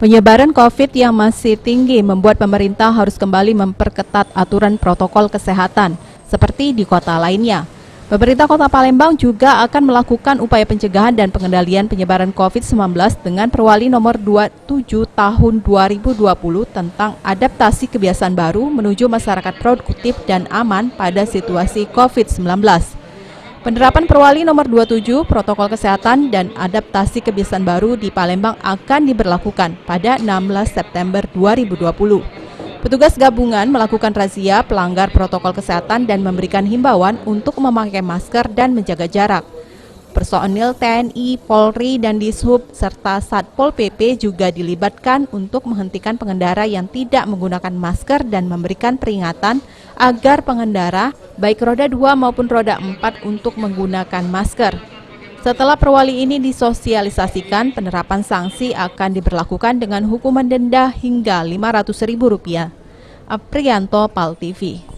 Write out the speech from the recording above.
Penyebaran COVID yang masih tinggi membuat pemerintah harus kembali memperketat aturan protokol kesehatan, seperti di kota lainnya. Pemerintah Kota Palembang juga akan melakukan upaya pencegahan dan pengendalian penyebaran COVID-19 dengan Perwali Nomor 27 Tahun 2020 tentang adaptasi kebiasaan baru menuju masyarakat produktif dan aman pada situasi COVID-19. Penerapan Perwali Nomor 27 Protokol Kesehatan dan Adaptasi Kebiasaan Baru di Palembang akan diberlakukan pada 16 September 2020. Petugas gabungan melakukan razia pelanggar protokol kesehatan dan memberikan himbauan untuk memakai masker dan menjaga jarak. Personil TNI, Polri, dan Dishub serta Satpol PP juga dilibatkan untuk menghentikan pengendara yang tidak menggunakan masker dan memberikan peringatan agar pengendara baik roda 2 maupun roda 4 untuk menggunakan masker. Setelah perwali ini disosialisasikan, penerapan sanksi akan diberlakukan dengan hukuman denda hingga Rp500.000. Aprianto, PAL TV.